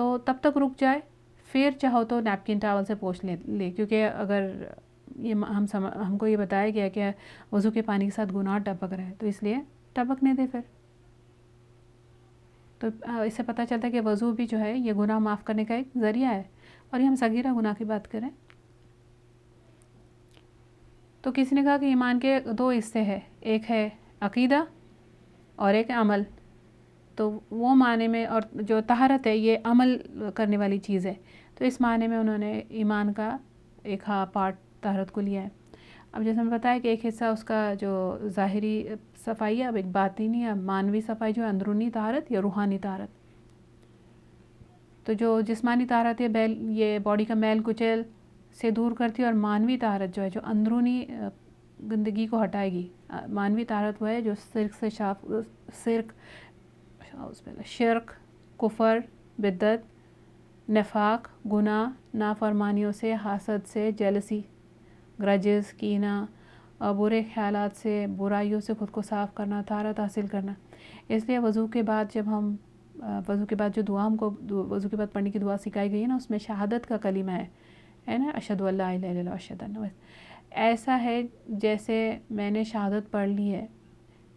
تو تب تک رک جائے، پھر چاہو تو نیپکن ٹاول سے پوچھ لے کیونکہ اگر یہ ہم کو یہ بتایا گیا کہ وضو کے پانی کے ساتھ گناہ ٹپک رہا ہے تو اس لیے ٹپکنے دے پھر. تو اس سے پتہ چلتا ہے کہ وضو بھی جو ہے یہ گناہ معاف کرنے کا ایک ذریعہ ہے. اور یہ ہم صغیرہ گناہ کی بات کریں تو کسی نے کہا کہ ایمان کے 2 حصے ہیں، ایک ہے عقیدہ اور ایک عمل. تو وہ معنی میں، اور جو طہارت ہے یہ عمل کرنے والی چیز ہے، تو اس معنی میں انہوں نے ایمان کا ایک پارٹ طہارت کو لیا ہے. اب جیسے ہمیں بتایا کہ ایک حصہ اس کا جو ظاہری صفائی ہے، اب ایک باطنی یا معنوی صفائی جو ہے اندرونی طہارت یا روحانی طہارت. تو جو جسمانی طہارت ہے یہ باڈی کا میل کچیل سے دور کرتی ہے، اور معنوی طہارت جو ہے جو اندرونی گندگی کو ہٹائے گی. معنوی طہارت وہ ہے جو شرک، کفر، بدعت، نفاق، گناہ، نافرمانیوں سے، حسد سے، جیلسی، گرجز، کینہ، برے خیالات سے، برائیوں سے خود کو صاف کرنا، طہارت حاصل کرنا. اس لیے وضو کے بعد وضو کے بعد جو دعا ہم کو وضو کے بعد پڑھنے کی دعا سکھائی گئی ہے نا، اس میں شہادت کا کلمہ ہے نا، اشہد ان لا الہ الا اللہ اشہد ان. ایسا ہے جیسے میں نے شہادت پڑھ لی ہے،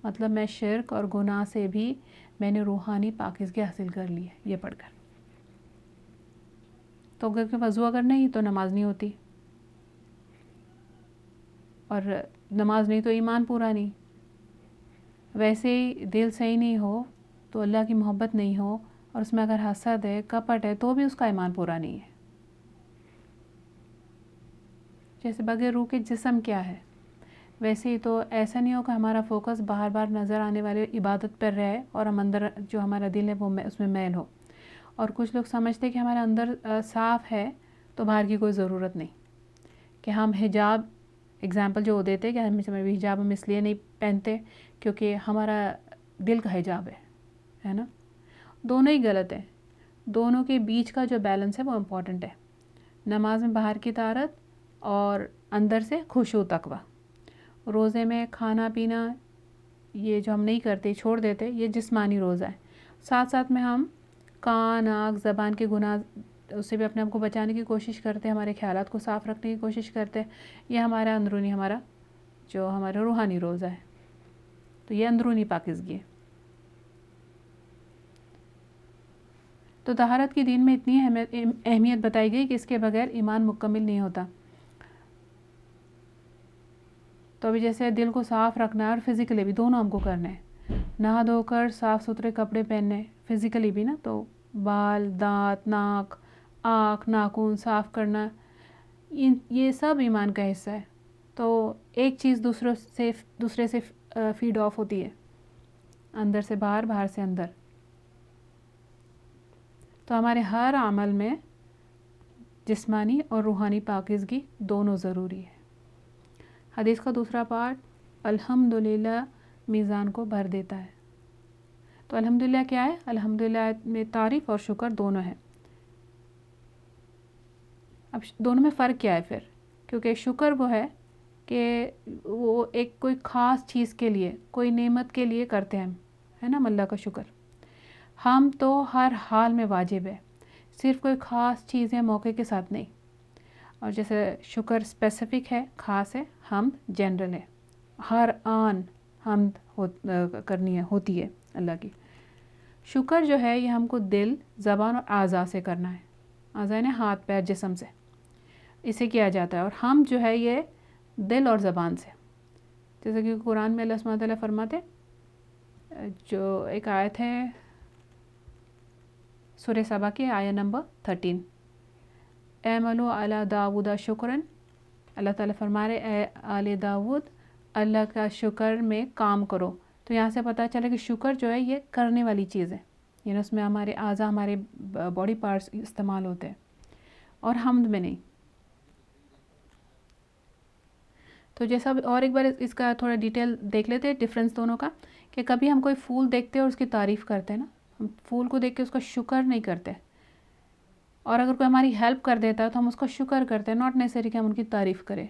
مطلب میں شرک اور گناہ سے بھی میں نے روحانی پاکیزگی حاصل کر لی ہے یہ پڑھ کر. تو اگر وضو اگر نہیں تو نماز نہیں ہوتی، اور نماز نہیں تو ایمان پورا نہیں. ویسے ہی دل صحیح نہیں ہو تو اللہ کی محبت نہیں ہو، اور اس میں اگر حسد ہے، کپٹ ہے، تو بھی اس کا ایمان پورا نہیں ہے. جیسے بغیر روح کے جسم کیا ہے، ویسے ہی تو ایسا نہیں ہو کہ ہمارا فوکس بار بار نظر آنے والے عبادت پر رہے اور ہم اندر جو ہمارا دل ہے وہ اس میں میل ہو. اور کچھ لوگ سمجھتے کہ ہمارا اندر صاف ہے تو باہر کی کوئی ضرورت نہیں، کہ ہم حجاب اگزامپل جو دیتے کہ حجاب ہم اس لیے نہیں پہنتے کیونکہ ہمارا دل کا حجاب ہے نا. دونوں ہی غلط ہیں. دونوں کے بیچ کا جو بیلنس ہے وہ امپورٹنٹ ہے. نماز میں باہر کی طہارت اور اندر سے خشوع تقویٰ. روزے میں کھانا پینا یہ جو ہم نہیں کرتے، چھوڑ دیتے، یہ جسمانی روزہ ہے. ساتھ ساتھ میں ہم کان، آنکھ، زبان کے گناہ اس سے بھی اپنے آپ کو بچانے کی کوشش کرتے، ہمارے خیالات کو صاف رکھنے کی کوشش کرتے. یہ ہمارا اندرونی، ہمارا روحانی روزہ ہے. تو یہ اندرونی پاکیزگی ہے. تو طہارت کی دین میں اتنی اہمیت بتائی گئی کہ اس کے بغیر ایمان مکمل نہیں ہوتا. تو ابھی جیسے دل کو صاف رکھنا ہے اور فزیکلی بھی دونوں ہم کو کرنا ہے. نہا دھو کر صاف ستھرے کپڑے پہننے، فزیکلی بھی نا، تو بال، دانت، ناک، آنکھ، ناخن صاف کرنا، یہ سب ایمان کا حصہ ہے. تو ایک چیز دوسرے سے فیڈ آف ہوتی ہے، اندر سے باہر، باہر سے اندر. تو ہمارے ہر عمل میں جسمانی اور روحانی پاکیزگی دونوں ضروری ہے. حدیث کا دوسرا پارٹ، الحمدللہ میزان کو بھر دیتا ہے. تو الحمدللہ کیا ہے؟ الحمدللہ میں تعریف اور شکر دونوں ہے. اب دونوں میں فرق کیا ہے پھر؟ کیونکہ شکر وہ ہے کہ وہ ایک کوئی خاص چیز کے لیے، کوئی نعمت کے لیے کرتے ہیں ہم، ہے نا، اللہ کا شکر. ہم تو ہر حال میں واجب ہے، صرف کوئی خاص چیز ہے موقع کے ساتھ نہیں. اور جیسے شکر اسپیسیفک ہے، خاص ہے، حمد جنرل ہے. ہر آن حمد کرنی ہوتی ہے اللہ کی. شکر جو ہے یہ ہم کو دل، زبان اور اعضاء سے کرنا ہے. اعضاء نے ہاتھ پیر جسم سے اسے کیا جاتا ہے. اور حمد جو ہے یہ دل اور زبان سے. جیسے کہ قرآن میں اللہ سبحانہ تعالیٰ فرماتے، جو ایک آیت ہے سورہ سبا کی آیت نمبر 13، اعملوا علی داود شکرن. اللہ تعالیٰ فرما رہے اے آل داود اللہ کا شکر میں کام کرو. تو یہاں سے پتہ چلا کہ شکر جو ہے یہ کرنے والی چیز ہے، یعنی اس میں ہمارے اعضاء، ہمارے باڈی پارٹس استعمال ہوتے ہیں، اور حمد میں نہیں. تو جیسا اور ایک بار اس کا تھوڑا ڈیٹیل دیکھ لیتے ہیں ڈفرینس دونوں کا، کہ کبھی ہم کوئی پھول دیکھتے ہیں اور اس کی تعریف کرتے ہیں نا، ہم پھول کو دیکھ کے اس کا شکر نہیں کرتے. اور اگر کوئی ہماری ہیلپ کر دیتا ہے تو ہم اس کا شکر کرتے ہیں، ناٹ نیسری کہ ہم ان کی تعریف کریں.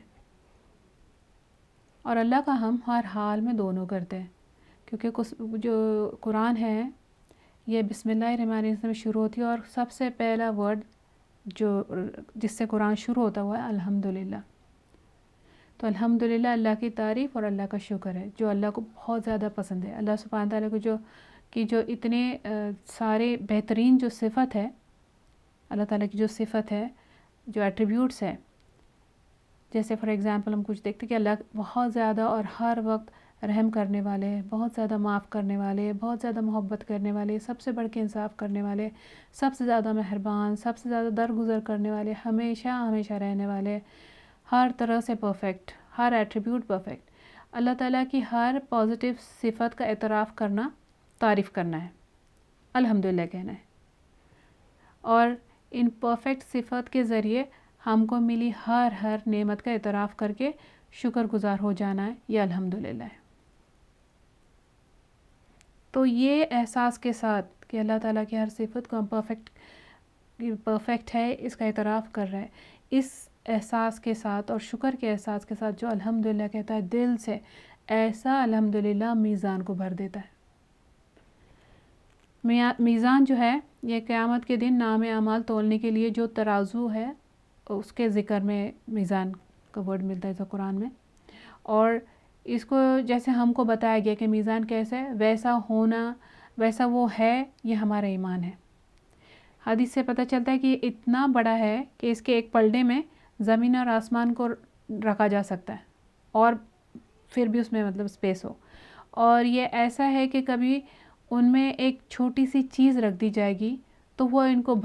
اور اللہ کا ہم ہر حال میں دونوں کرتے ہیں، کیونکہ جو قرآن ہے یہ بسم اللہ الرحمن الرحیم سے شروع ہوتی ہے، اور سب سے پہلا ورڈ جس سے قرآن شروع ہوتا ہوا ہے الحمدللہ. تو الحمدللہ اللہ کی تعریف اور اللہ کا شکر ہے جو اللہ کو بہت زیادہ پسند ہے. اللہ سبحانہ تعالیٰ کو جو اتنے سارے بہترین جو صفت ہے، اللہ تعالیٰ کی جو صفت ہے، جو ایٹریبیوٹس ہیں، جیسے فار ایگزامپل ہم کچھ دیکھتے کہ اللہ بہت زیادہ اور ہر وقت رحم کرنے والے، بہت زیادہ معاف کرنے والے، بہت زیادہ محبت کرنے والے، سب سے بڑھ کے انصاف کرنے والے، سب سے زیادہ مہربان، سب سے زیادہ درگزر کرنے والے، ہمیشہ ہمیشہ رہنے والے، ہر طرح سے پرفیکٹ، ہر ایٹریبیوٹ پرفیکٹ. اللہ تعالیٰ کی ہر پازیٹیو صفت کا اعتراف کرنا، تعریف کرنا ہے، الحمدللہ کہنا ہے. اور ان پرفیکٹ صفت کے ذریعے ہم کو ملی ہر نعمت کا اعتراف کر کے شکر گزار ہو جانا ہے، یہ الحمدللہ ہے. تو یہ احساس کے ساتھ کہ اللہ تعالیٰ کی ہر صفت کو ہم پرفیکٹ ہے، اس کا اعتراف کر رہا ہے، اس احساس کے ساتھ اور شکر کے احساس کے ساتھ جو الحمدللہ کہتا ہے دل سے، ایسا الحمدللہ میزان کو بھر دیتا ہے. میزان جو ہے یہ قیامت کے دن نام اعمال تولنے کے لیے جو ترازو ہے اس کے ذکر میں میزان کا ورڈ ملتا ہے قرآن میں. اور اس کو جیسے ہم کو بتایا گیا کہ میزان کیسا ہے، ویسا ہونا، ویسا وہ ہے، یہ ہمارا ایمان ہے. حدیث سے پتہ چلتا ہے کہ یہ اتنا بڑا ہے کہ اس کے ایک پلڑے میں زمین اور آسمان کو رکھا جا سکتا ہے، اور پھر بھی اس میں مطلب اسپیس ہو. اور یہ ایسا ہے کہ کبھی ان میں ایک چھوٹی سی چیز رکھ دی جائے گی تو وہ ان کو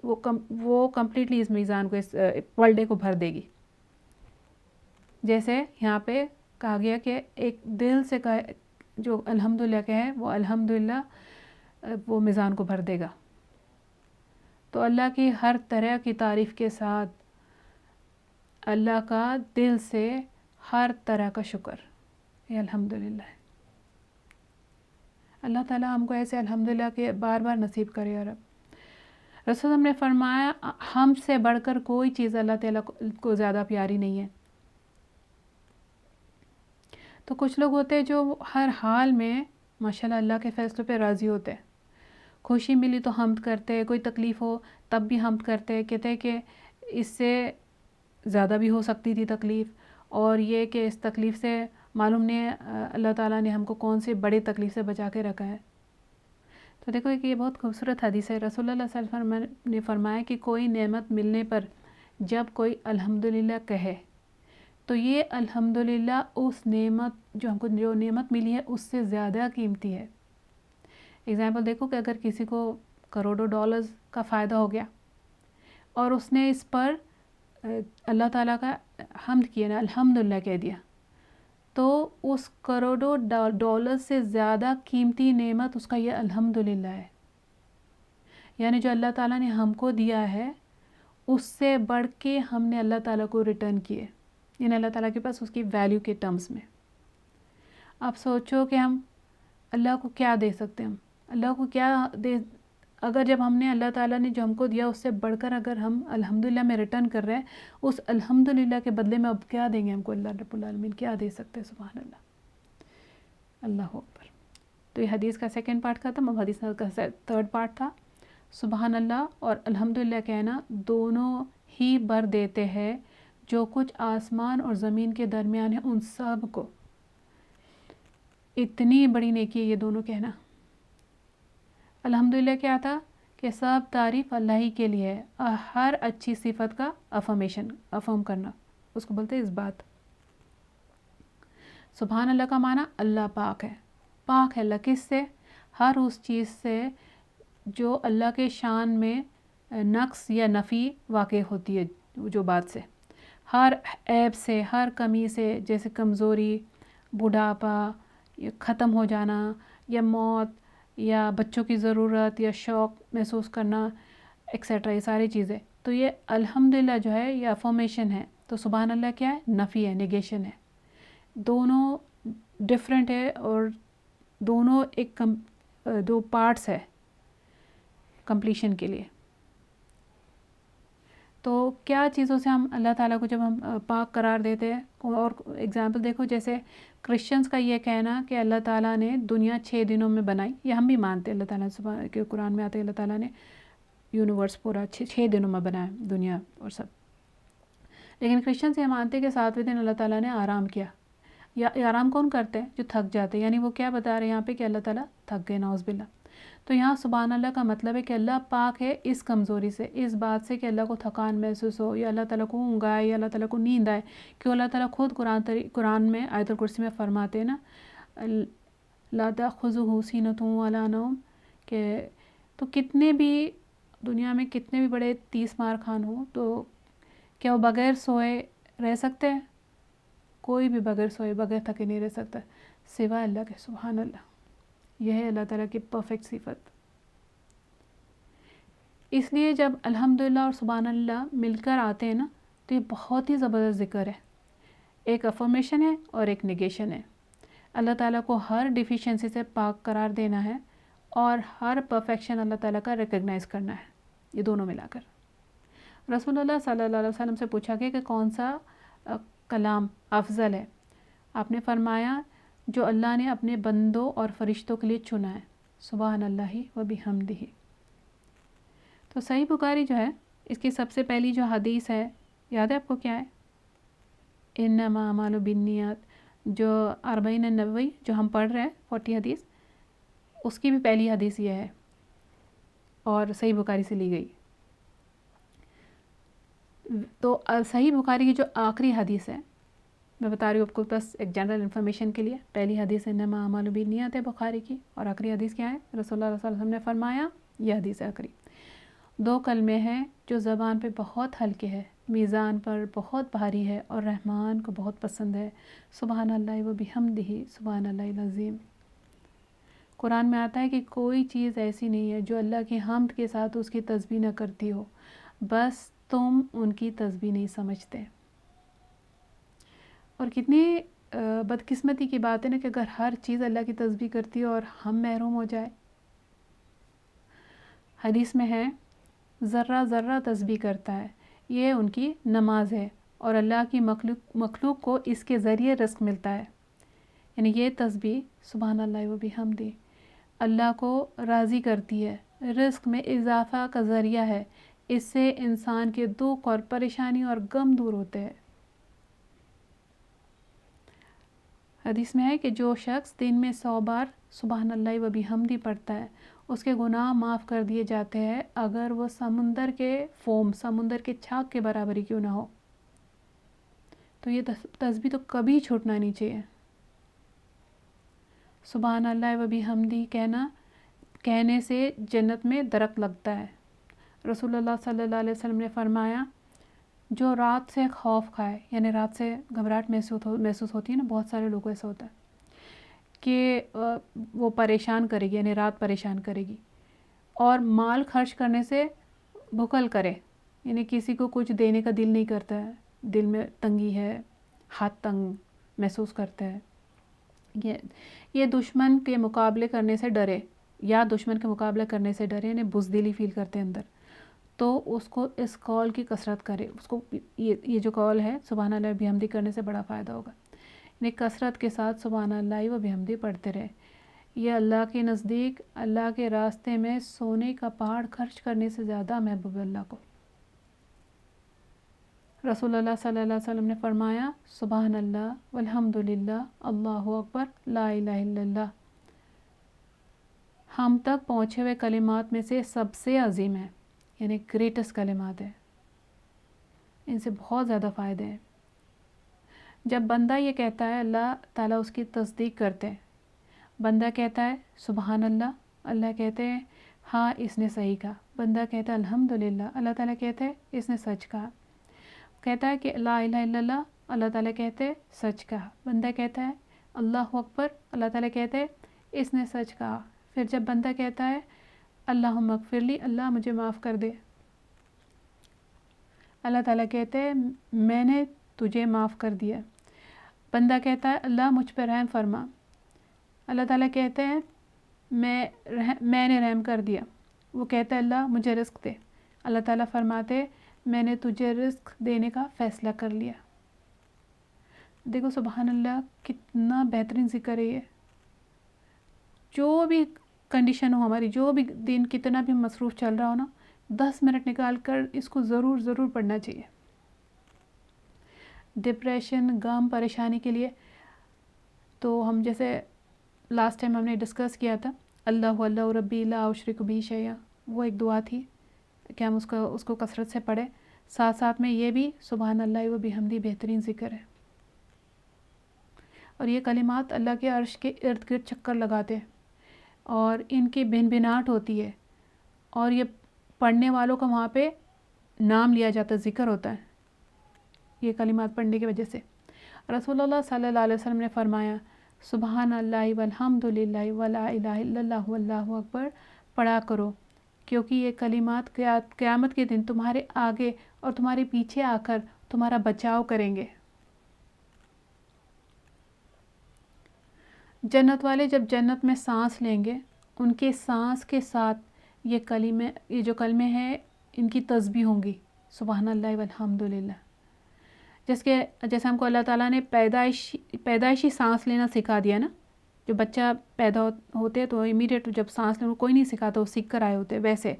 وہ کمپلیٹلی اس میزان کو، اس پلڑے کو بھر دے گی. جیسے یہاں پہ کہا گیا کہ ایک دل سے جو الحمدللہ کہے وہ الحمدللہ وہ میزان کو بھر دے گا. تو اللہ کی ہر طرح کی تعریف کے ساتھ اللہ کا دل سے ہر طرح کا شکر، یہ الحمدللہ ہے. اللہ تعالیٰ ہم کو ایسے الحمدللہ کے بار بار نصیب کرے. یا رب، رسول ہم نے فرمایا ہم سے بڑھ کر کوئی چیز اللہ تعالیٰ کو زیادہ پیاری نہیں ہے. تو کچھ لوگ ہوتے ہیں جو ہر حال میں ماشاءاللہ اللہ کے فیصلوں پہ راضی ہوتے ہیں. خوشی ملی تو حمد کرتے، کوئی تکلیف ہو تب بھی حمد کرتے، کہتے ہیں کہ اس سے زیادہ بھی ہو سکتی تھی تکلیف، اور یہ کہ اس تکلیف سے معلوم نہیں اللہ تعالیٰ نے ہم کو کون سی بڑی تکلیف سے بچا کے رکھا ہے. تو دیکھو کہ یہ بہت خوبصورت حدیث ہے. رسول اللہ صلی اللہ علیہ وسلم نے فرمایا کہ کوئی نعمت ملنے پر جب کوئی الحمدللہ کہے تو یہ الحمدللہ اس نعمت جو ہم کو جو نعمت ملی ہے اس سے زیادہ قیمتی ہے. اگزامپل دیکھو کہ اگر کسی کو کروڑوں ڈالرز کا فائدہ ہو گیا اور اس نے اس پر اللہ تعالیٰ کا حمد کیا نا، الحمدللہ کہہ دیا، تو اس کروڑوں ڈالر سے زیادہ قیمتی نعمت اس کا یہ الحمدللہ ہے. یعنی جو اللہ تعالیٰ نے ہم کو دیا ہے اس سے بڑھ کے ہم نے اللہ تعالیٰ کو ریٹرن کیے، یعنی اللہ تعالیٰ کے پاس اس کی ویلیو کے ٹرمز میں. آپ سوچو کہ ہم اللہ کو کیا دے سکتے ہیں، ہم اللہ کو کیا دے، اگر جب ہم نے اللہ تعالیٰ نے جو ہم کو دیا اس سے بڑھ کر اگر ہم الحمدللہ میں ریٹرن کر رہے ہیں، اس الحمدللہ کے بدلے میں اب کیا دیں گے ہم کو اللہ رب العالمین، کیا دے سکتے ہیں. سبحان اللہ، اللہ اکبر. تو یہ حدیث کا سیکنڈ پارٹ ختم، اب حدیث کا تھرڈ پارٹ تھا. سبحان اللہ اور الحمدللہ کہنا دونوں ہی بر دیتے ہیں جو کچھ آسمان اور زمین کے درمیان ہے ان سب کو. اتنی بڑی نیکی ہے یہ دونوں کہنا. الحمدللہ کیا تھا کہ سب تعریف اللہ ہی کے لیے ہے، ہر اچھی صفت کا افرم کرنا، اس کو بولتے ہیں اس بات. سبحان اللہ کا معنی اللہ پاک ہے. پاک ہے اللہ کس سے؟ ہر اس چیز سے جو اللہ کے شان میں نقص یا نفی واقع ہوتی ہے، جو بات سے، ہر عیب سے، ہر کمی سے، جیسے کمزوری، بڑھاپا، یا ختم ہو جانا، یا موت، یا بچوں کی ضرورت، یا شوق محسوس کرنا ایکسیٹرا، یہ ساری چیزیں. تو یہ الحمدللہ جو ہے یہ افرمیشن ہے. تو سبحان اللہ کیا ہے؟ نفی ہے، نیگیشن ہے. دونوں ڈفرینٹ ہے اور دونوں ایک دو پارٹس ہے کمپلیشن کے لیے. تو کیا چیزوں سے ہم اللہ تعالیٰ کو جب ہم پاک قرار دیتے ہیں، اور اگزامپل دیکھو جیسے کرسچنز کا یہ کہنا کہ اللہ تعالیٰ نے دنیا 6 دنوں میں بنائی، یہ ہم بھی مانتے ہیں، اللہ تعالیٰ سبحانہ کہ قرآن میں آتے ہیں اللہ تعالیٰ نے یونیورس پورا 6 دنوں میں بنایا دنیا اور سب. لیکن کرسچنز یہ مانتے ہیں کہ 7ویں دن اللہ تعالیٰ نے آرام کیا. یا آرام کون کرتے ہیں؟ جو تھک جاتے ہیں. یعنی وہ کیا بتا رہے ہیں یہاں پہ کہ اللہ تعالیٰ تھک گئے، نعوذ باللہ. تو یہاں سبحان اللہ کا مطلب ہے کہ اللہ پاک ہے اس کمزوری سے، اس بات سے کہ اللہ کو تھکان محسوس ہو، یا اللہ تعالیٰ کو اونگ آئے، یا اللہ تعالیٰ کو نیند آئے. کہ اللہ تعالیٰ خود قرآن میں آیت الکرسی میں فرماتے ہیں نا لا تأخذہ سینۃ ولا نوم، کہ تو کتنے بھی دنیا میں کتنے بھی بڑے 30 مار خان ہوں تو کیا وہ بغیر سوئے رہ سکتے ہیں؟ کوئی بھی بغیر سوئے بغیر تھکے نہیں رہ سکتا سوائے اللہ کے. سبحان اللہ، یہ ہے اللہ تعالیٰ کی پرفیکٹ صفت. اس لیے جب الحمدللہ اور سبحان اللہ مل کر آتے ہیں نا تو یہ بہت ہی زبردست ذکر ہے. ایک افرمیشن ہے اور ایک نیگیشن ہے. اللہ تعالیٰ کو ہر ڈیفیشنسی سے پاک قرار دینا ہے اور ہر پرفیکشن اللہ تعالیٰ کا ریکگنائز کرنا ہے، یہ دونوں ملا کر. رسول اللہ صلی اللہ علیہ وسلم سے پوچھا گیا کہ کون سا کلام افضل ہے. آپ نے فرمایا جو اللہ نے اپنے بندوں اور فرشتوں کے لیے چنا ہے، سبحان اللہ و بحمدہ. تو صحیح بخاری جو ہے اس کی سب سے پہلی جو حدیث ہے یاد ہے آپ کو کیا ہے؟ انما الاعمال بالنیات، جو 40 نبوی جو ہم پڑھ رہے ہیں 40 حدیث، اس کی بھی پہلی حدیث یہ ہے اور صحیح بخاری سے لی گئی. تو صحیح بخاری کی جو آخری حدیث ہے میں بتا رہی ہوں آپ کو بس ایک جنرل انفارمیشن کے لیے. پہلی حدیث انما الاعمال بالنیات ہے بخاری کی، اور آخری حدیث کیا ہے؟ رسول اللہ صلی اللہ علیہ وسلم نے فرمایا، یہ حدیث آخری. 2 کلمے ہیں جو زبان پہ بہت ہلکے ہے، میزان پر بہت بھاری ہے اور رحمان کو بہت پسند ہے، سبحان اللہ و بحمدہ سبحان اللہ العظیم. قرآن میں آتا ہے کہ کوئی چیز ایسی نہیں ہے جو اللہ کی حمد کے ساتھ اس کی تسبیح نہ کرتی ہو، بس تم ان کی تسبیح نہیں سمجھتے. اور کتنی بدقسمتی کی بات ہے نا کہ اگر ہر چیز اللہ کی تسبیح کرتی ہے اور ہم محروم ہو جائے. حدیث میں ہے ذرہ ذرہ تسبیح کرتا ہے، یہ ان کی نماز ہے، اور اللہ کی مخلوق کو اس کے ذریعے رزق ملتا ہے. یعنی یہ تسبیح سبحان اللہ و بحمدہ اللہ کو راضی کرتی ہے، رزق میں اضافہ کا ذریعہ ہے. اس سے انسان کے دکھ اور پریشانی اور غم دور ہوتے ہیں. حدیث میں ہے کہ جو شخص دن میں 100 بار سبحان اللہ و بحمدہ پڑھتا ہے اس کے گناہ معاف کر دیے جاتے ہیں، اگر وہ سمندر کے فوم، سمندر کے چھاگ کے برابر ہی کیوں نہ ہو. تو یہ تسبیح تو کبھی چھوٹنا نہیں چاہیے. سبحان اللہ و بحمدہ کہنے سے جنت میں درخت لگتا ہے. رسول اللہ صلی اللہ علیہ وسلم نے فرمایا جو رات سے خوف کھائے، یعنی رات سے گھبراہٹ محسوس ہوتی ہے نا، بہت سارے لوگوں ایسا ہوتا ہے کہ وہ پریشان کرے گی، یعنی رات پریشان کرے گی، اور مال خرچ کرنے سے بخل کرے، یعنی کسی کو کچھ دینے کا دل نہیں کرتا ہے، دل میں تنگی ہے، ہاتھ تنگ محسوس کرتا ہے، یہ دشمن کے مقابلے کرنے سے ڈرے، یعنی بزدلی فیل کرتے ہیں اندر، تو اس کو اس قول کی کثرت کرے. اس کو یہ جو قول ہے سبحان اللہ و بحمدہ کرنے سے بڑا فائدہ ہوگا. یعنی کثرت کے ساتھ سبحان اللہ و بحمدہ پڑھتے رہے. یہ اللہ کے نزدیک اللہ کے راستے میں سونے کا پہاڑ خرچ کرنے سے زیادہ محبوب اللہ کو. رسول اللہ صلی اللہ علیہ وسلم نے فرمایا سبحان اللہ والحمد للہ اللہ اکبر لا الہ الا اللہ ہم تک پہنچے ہوئے کلمات میں سے سب سے عظیم ہے، یعنی گریٹسٹ کلمات ہیں. ان سے بہت زیادہ فائدے ہیں. جب بندہ یہ کہتا ہے اللہ تعالیٰ اس کی تصدیق کرتے ہیں. بندہ کہتا ہے سبحان اللہ، اللہ کہتے ہیں ہاں اس نے صحیح کہا. بندہ کہتا ہے الحمدللہ، اللہ تعالیٰ کہتے ہیں اس نے سچ کہا. کہتا ہے کہ لا الہ الا اللہ، اللہ تعالیٰ کہتے ہیں سچ کہا. بندہ کہتا ہے اللہ اکبر، اللہ تعالیٰ کہتے ہیں اس نے سچ کہا. پھر جب بندہ کہتا ہے اللہم اغفر لی، اللہ مجھے معاف کر دے، اللہ تعالیٰ کہتے ہیں میں نے تجھے معاف کر دیا. بندہ کہتا ہے اللہ مجھ پہ رحم فرما، اللہ تعالیٰ کہتے ہیں میں نے رحم کر دیا. وہ کہتا ہے اللہ مجھے رزق دے، اللہ تعالیٰ فرماتے میں نے تجھے رزق دینے کا فیصلہ کر لیا۔ دیکھو سبحان اللہ کتنا بہترین ذکر ہے یہ۔ جو بھی کنڈیشن ہو ہماری، جو بھی دن کتنا بھی مصروف چل رہا ہو نا، 10 منٹ نکال کر اس کو ضرور پڑھنا چاہیے۔ ڈپریشن، غم، پریشانی کے لیے تو ہم جیسے لاسٹ ٹائم ہم نے ڈسکس کیا تھا، اللہ اللہ ربی لا اشرک بہ شیئا، وہ ایک دعا تھی کہ ہم اس کو کثرت سے پڑھیں۔ ساتھ میں یہ بھی سبحان اللہ و بحمدہ بہترین ذکر ہے، اور یہ کلمات اللہ کے عرش کے ارد گرد چکر لگاتے ہیں اور ان کی بھنبھناہٹ ہوتی ہے، اور یہ پڑھنے والوں کا وہاں پہ نام لیا جاتا ہے، ذکر ہوتا ہے یہ کلمات پڑھنے کی وجہ سے۔ رسول اللہ صلی اللہ علیہ وسلم نے فرمایا سبحان اللہ والحمد للہ ولا الہ الا اللہ واللہ اکبر پڑھا کرو، کیونکہ یہ کلمات قیامت کے دن تمہارے آگے اور تمہارے پیچھے آ کر تمہارا بچاؤ کریں گے۔ جنت والے جب جنت میں سانس لیں گے، ان کے سانس کے ساتھ یہ جو کلمے ہیں ان کی تسبیح ہوں گی، سبحان اللہ والحمد للہ۔ جیسے ہم کو اللہ تعالیٰ نے پیدائشی سانس لینا سکھا دیا نا، جو بچہ پیدا ہوتے تو امیڈیٹ جب سانس لینا کوئی نہیں سکھاتا، وہ سیکھ کر آئے ہوتے، ویسے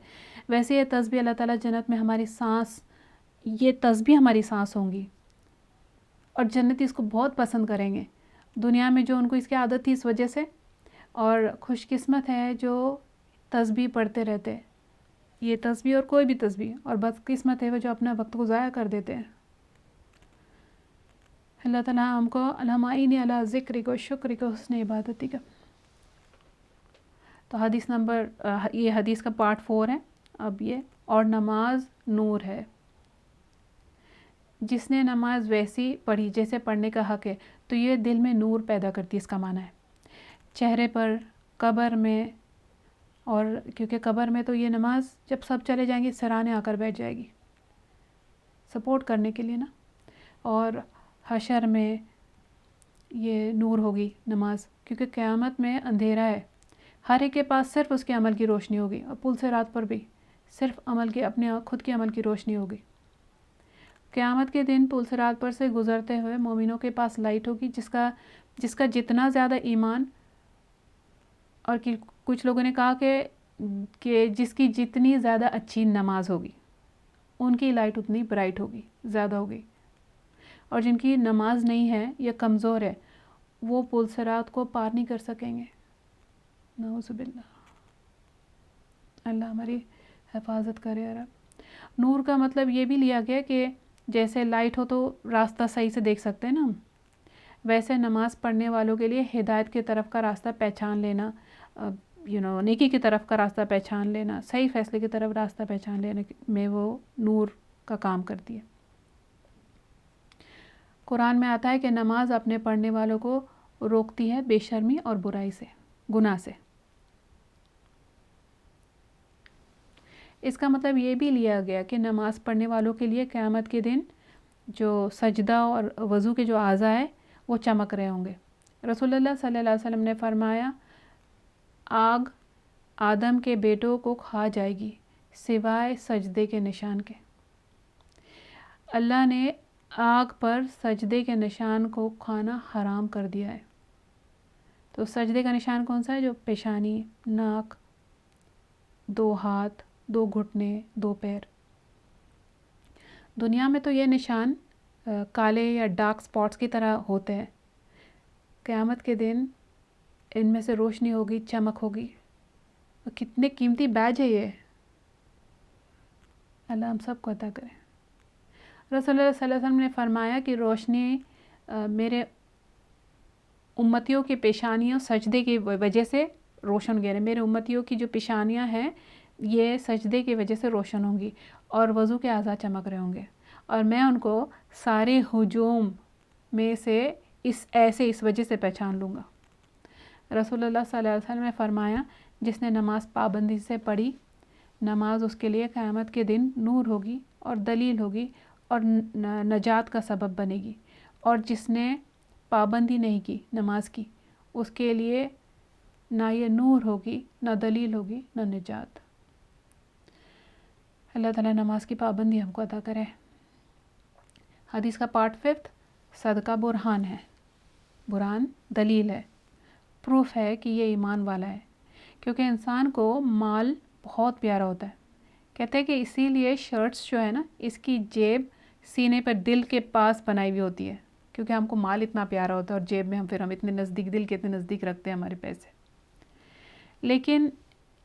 یہ تسبیح اللہ تعالیٰ جنت میں ہماری سانس، یہ تسبیح ہماری سانس ہوں گی، اور جنتی اس کو بہت پسند کریں گے۔ دنیا میں جو ان کو اس کی عادت تھی اس وجہ سے، اور خوش قسمت ہے جو تسبیح پڑھتے رہتے، یہ تسبیح اور کوئی بھی تسبیح، اور بد قسمت ہے وہ جو اپنا وقت کو ضائع کر دیتے ہیں۔ اللہ تعالیٰ ہم کو الہمائنی علی ذکرک و شکرک و حسن عبادتی کا۔ تو یہ حدیث کا پارٹ 4 ہے اب یہ، اور نماز نور ہے، جس نے نماز ویسی پڑھی جیسے پڑھنے کا حق ہے تو یہ دل میں نور پیدا کرتی ہے، اس کا معنی ہے چہرے پر، قبر میں، اور کیونکہ قبر میں تو یہ نماز جب سب چلے جائیں گے سرانے آ کر بیٹھ جائے گی سپورٹ کرنے کے لیے نا، اور حشر میں یہ نور ہوگی نماز، کیونکہ قیامت میں اندھیرا ہے، ہر ایک کے پاس صرف اس کے عمل کی روشنی ہوگی، اور پل سے رات پر بھی صرف اپنے خود کے عمل کی روشنی ہوگی۔ قیامت کے دن پل سے رات پر سے گزرتے ہوئے مومنوں کے پاس لائٹ ہوگی، جس کا جتنا زیادہ ایمان، اور کچھ لوگوں نے کہا کہ جس کی جتنی زیادہ اچھی نماز ہوگی ان کی لائٹ اتنی برائٹ ہوگی، زیادہ ہوگی، اور جن کی نماز نہیں ہے یا کمزور ہے وہ پل صراط کو پار نہیں کر سکیں گے، نعوذ باللہ۔ اللہ ہماری حفاظت کرے یا رب۔ نور کا مطلب یہ بھی لیا گیا کہ جیسے لائٹ ہو تو راستہ صحیح سے دیکھ سکتے ہیں نا، ویسے نماز پڑھنے والوں کے لیے ہدایت کی طرف کا راستہ پہچان لینا، نیکی کی طرف کا راستہ پہچان لینا، صحیح فیصلے کی طرف راستہ پہچان لینے میں وہ نور کا کام کرتی ہے۔ قرآن میں آتا ہے کہ نماز اپنے پڑھنے والوں کو روکتی ہے بے شرمی اور برائی سے، گناہ سے۔ اس کا مطلب یہ بھی لیا گیا کہ نماز پڑھنے والوں کے لیے قیامت کے دن جو سجدہ اور وضو کے جو اعضاء ہیں وہ چمک رہے ہوں گے۔ رسول اللہ صلی اللہ علیہ وسلم نے فرمایا آگ آدم کے بیٹوں کو کھا جائے گی سوائے سجدے کے نشان کے۔ اللہ نے آگ پر سجدے کے نشان کو کھانا حرام کر دیا ہے۔ تو سجدے کا نشان کون سا ہے؟ جو پیشانی، ناک، 2 ہاتھ، 2 گھٹنے، 2 پیر۔ دنیا میں تو یہ نشان کالے یا ڈارک سپاٹس کی طرح ہوتے ہیں، قیامت کے دن ان میں سے روشنی ہوگی، چمک ہوگی، اور کتنے قیمتی بیج ہے یہ، اللہ ہم سب کو عطا کرے۔ رسول اللہ صلی اللہ علیہ وسلم نے فرمایا کہ روشنی میرے امتیوں کی پیشانیوں سجدے کی وجہ سے روشن گئے، میرے امتیوں کی جو پیشانیاں ہیں یہ سجدے کی وجہ سے روشن ہوں گی، اور وضو کے اعضاء چمک رہے ہوں گے، اور میں ان کو سارے ہجوم میں سے اس وجہ سے پہچان لوں گا۔ رسول اللہ صلی اللہ علیہ وسلم نے فرمایا جس نے نماز پابندی سے پڑھی، نماز اس کے لیے قیامت کے دن نور ہوگی اور دلیل ہوگی اور نجات کا سبب بنے گی، اور جس نے پابندی نہیں کی نماز کی اس کے لیے نہ یہ نور ہوگی، نہ دلیل ہوگی، نہ نجات۔ اللہ تعالیٰ نماز کی پابندی ہم کو عطا کرے۔ حدیث کا پارٹ 5، صدقہ برہان ہے۔ برہان دلیل ہے، پروف ہے کہ یہ ایمان والا ہے، کیونکہ انسان کو مال بہت پیارا ہوتا ہے۔ کہتے ہیں کہ اسی لیے شرٹس جو ہے نا، اس کی جیب سینے پر دل کے پاس بنائی ہوئی ہوتی ہے، کیونکہ ہم کو مال اتنا پیارا ہوتا ہے، اور جیب میں ہم اتنے نزدیک، دل کے اتنے نزدیک رکھتے ہیں ہمارے پیسے۔ لیکن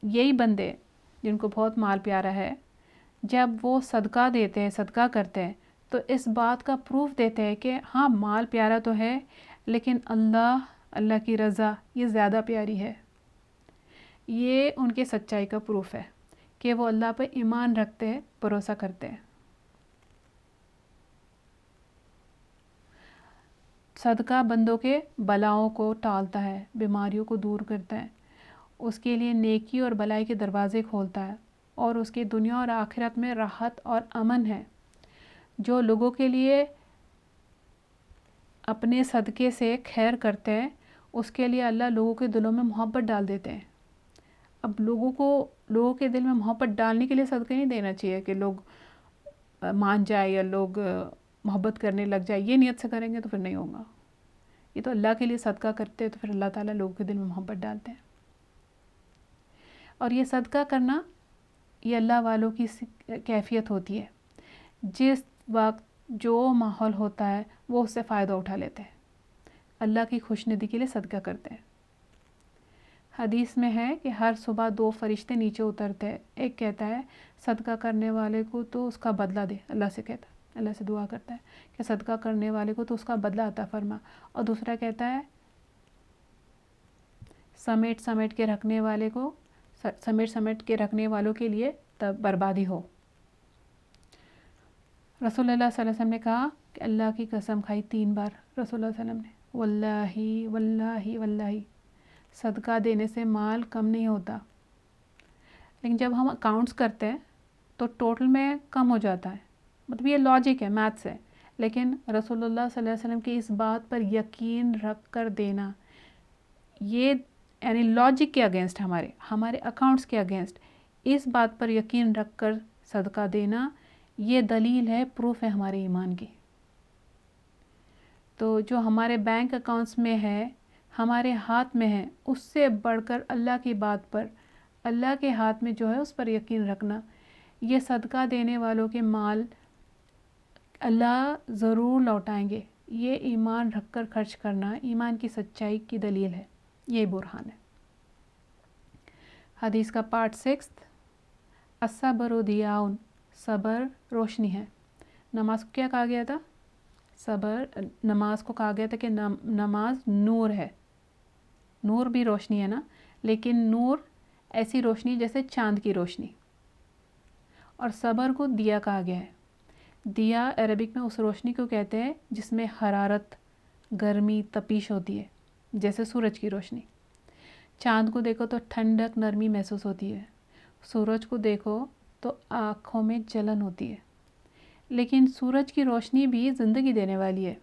یہی بندے جن کو بہت مال پیارا ہے، جب وہ صدقہ دیتے ہیں، صدقہ کرتے ہیں، تو اس بات کا پروف دیتے ہیں کہ ہاں مال پیارا تو ہے، لیکن اللہ کی رضا یہ زیادہ پیاری ہے۔ یہ ان کے سچائی کا پروف ہے کہ وہ اللہ پہ ایمان رکھتے ہیں، بھروسہ کرتے ہیں۔ صدقہ بندوں کے بلاؤں کو ٹالتا ہے، بیماریوں کو دور کرتا ہے، اس کے لیے نیکی اور بلائی کے دروازے کھولتا ہے، اور اس کی دنیا اور آخرت میں راحت اور امن ہے۔ جو لوگوں کے لیے اپنے صدقے سے خیر کرتے ہیں، اس کے لیے اللہ لوگوں کے دلوں میں محبت ڈال دیتے ہیں۔ اب لوگوں کے دل میں محبت ڈالنے کے لیے صدقہ نہیں دینا چاہیے کہ لوگ مان جائے یا لوگ محبت کرنے لگ جائے، یہ نیت سے کریں گے تو پھر نہیں ہوگا۔ یہ تو اللہ کے لیے صدقہ کرتے ہیں، تو پھر اللہ تعالیٰ لوگوں کے دل میں محبت ڈالتے ہیں۔ اور یہ صدقہ کرنا یہ اللہ والوں کی کیفیت ہوتی ہے، جس وقت جو ماحول ہوتا ہے وہ اس سے فائدہ اٹھا لیتے ہیں، اللہ کی خوشندی کے لیے صدقہ کرتے ہیں۔ حدیث میں ہے کہ ہر صبح 2 فرشتے نیچے اترتے ہیں، ایک کہتا ہے صدقہ کرنے والے کو تو اس کا بدلہ دے، اللہ سے کہتا ہے، اللہ سے دعا کرتا ہے کہ صدقہ کرنے والے کو تو اس کا بدلہ عطا فرما، اور دوسرا کہتا ہے سمیٹ کے رکھنے والوں کے لیے تب بربادی ہو۔ رسول اللہ صلی اللہ علیہ وسلم نے کہا کہ اللہ کی قسم کھائی 3 بار رسول اللہ صلی اللہ علیہ وسلم نے، واللہ واللہ واللہ، صدقہ دینے سے مال کم نہیں ہوتا، لیکن جب ہم اکاؤنٹس کرتے ہیں تو ٹوٹل میں کم ہو جاتا ہے، مطلب یہ لاجک ہے، میتھس ہے، لیکن رسول اللہ صلی اللہ علیہ وسلم کی اس بات پر یقین رکھ کر دینا، یہ یعنی لاجک کے اگینسٹ، ہمارے اکاؤنٹس کے اگینسٹ اس بات پر یقین رکھ کر صدقہ دینا، یہ دلیل ہے، پروف ہے ہمارے ایمان کی۔ تو جو ہمارے بینک اکاؤنٹس میں ہے، ہمارے ہاتھ میں ہے، اس سے بڑھ کر اللہ کی بات پر، اللہ کے ہاتھ میں جو ہے اس پر یقین رکھنا، یہ صدقہ دینے والوں کے مال اللہ ضرور لوٹائیں گے، یہ ایمان رکھ کر خرچ کرنا ایمان کی سچائی کی دلیل ہے، یہ برہان ہے۔ حدیث کا پارٹ 6، الصبر ضیاء، صبر روشنی ہے۔ نماز کو کیا کہا گیا تھا؟ نماز کو کہا گیا تھا کہ نماز نور ہے، نور بھی روشنی ہے نا، لیکن نور ایسی روشنی جیسے چاند کی روشنی، اور صبر کو دیا کہا گیا ہے۔ دیا عربک میں اس روشنی کو کہتے ہیں جس میں حرارت، گرمی، تپش ہوتی ہے، جیسے سورج کی روشنی۔ چاند کو دیکھو تو ٹھنڈک، نرمی محسوس ہوتی ہے، سورج کو دیکھو تو آنکھوں میں جلن ہوتی ہے، لیکن سورج کی روشنی بھی زندگی دینے والی ہے،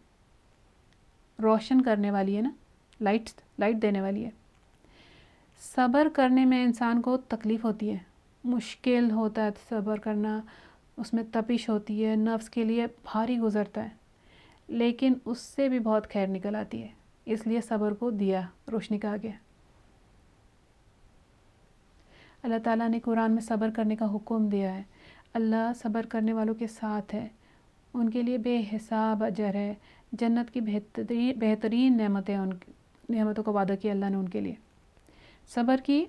روشن کرنے والی ہے نا، لائٹ دینے والی ہے۔ صبر کرنے میں انسان کو تکلیف ہوتی ہے، مشکل ہوتا ہے صبر کرنا، اس میں تپش ہوتی ہے، نفس کے لیے بھاری گزرتا ہے، لیکن اس سے بھی بہت خیر نکل آتی ہے، اس لیے صبر کو دیا روشنی کہا گیا۔ اللہ تعالیٰ نے قرآن میں صبر کرنے کا حکم دیا ہے، اللہ صبر کرنے والوں کے ساتھ ہے، ان کے لیے بے حساب اجر ہے، جنت کی بہترین نعمتوں کا وعدہ کیا اللہ نے ان کے لیے۔ صبر کی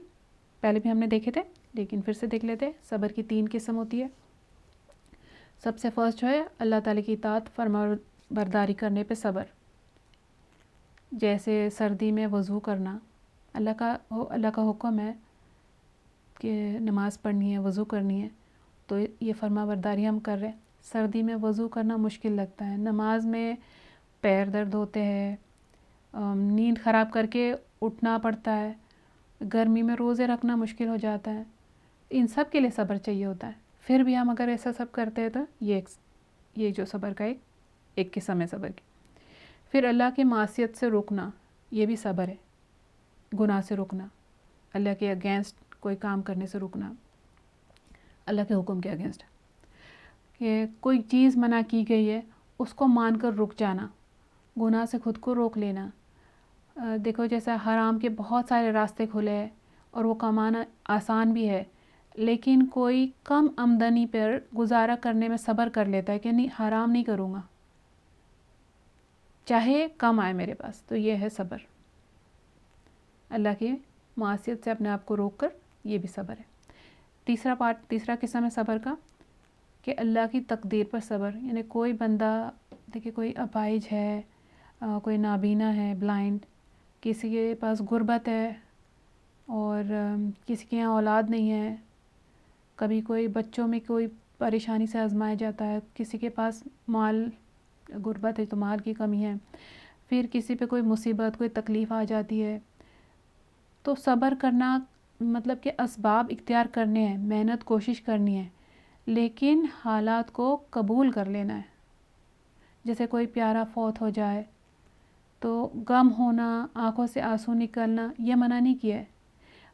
پہلے بھی ہم نے دیکھے تھے، لیکن پھر سے دیکھ لیتے۔ صبر کی 3 قسم ہوتی ہے۔ سب سے فرسٹ جو ہے اللہ تعالیٰ کی اطاعت، فرما برداری کرنے پہ صبر، جیسے سردی میں وضو کرنا، اللہ کا حکم ہے کہ نماز پڑھنی ہے، وضو کرنی ہے، تو یہ فرما برداری ہم کر رہے ہیں۔ سردی میں وضو کرنا مشکل لگتا ہے، نماز میں پیر درد ہوتے ہیں، نیند خراب کر کے اٹھنا پڑتا ہے، گرمی میں روزے رکھنا مشکل ہو جاتا ہے، ان سب کے لیے صبر چاہیے ہوتا ہے۔ پھر بھی ہم اگر ایسا سب کرتے ہیں تو یہ جو صبر کا ایک قسم ہے صبر کی۔ پھر اللہ کی معصیت سے رکنا، یہ بھی صبر ہے، گناہ سے رکنا، اللہ کے اگینسٹ کوئی کام کرنے سے رکنا، اللہ کے حکم کے اگینسٹ، کہ کوئی چیز منع کی گئی ہے اس کو مان کر رک جانا، گناہ سے خود کو روک لینا. دیکھو جیسا حرام کے بہت سارے راستے کھلے ہیں اور وہ کمانا آسان بھی ہے، لیکن کوئی کم آمدنی پر گزارا کرنے میں صبر کر لیتا ہے کہ نہیں حرام نہیں کروں گا چاہے کم آئے میرے پاس. تو یہ ہے صبر، اللہ کی معصیت سے اپنے آپ کو روک کر، یہ بھی صبر ہے. تیسرا قسم ہے صبر کا کہ اللہ کی تقدیر پر صبر. یعنی کوئی بندہ دیکھیں کوئی اپاہج ہے، کوئی نابینا ہے، بلائنڈ، کسی کے پاس غربت ہے اور کسی کے یہاں اولاد نہیں ہے، کبھی کوئی بچوں میں کوئی پریشانی سے آزمایا جاتا ہے، کسی کے پاس مال غربت ہے تو مال کی کمی ہے، پھر کسی پہ کوئی مصیبت کوئی تکلیف آ جاتی ہے. تو صبر کرنا مطلب کہ اسباب اختیار کرنے ہیں، محنت کوشش کرنی ہے، لیکن حالات کو قبول کر لینا ہے. جیسے کوئی پیارا فوت ہو جائے تو غم ہونا، آنکھوں سے آنسو نکلنا، یہ منع نہیں کیا ہے،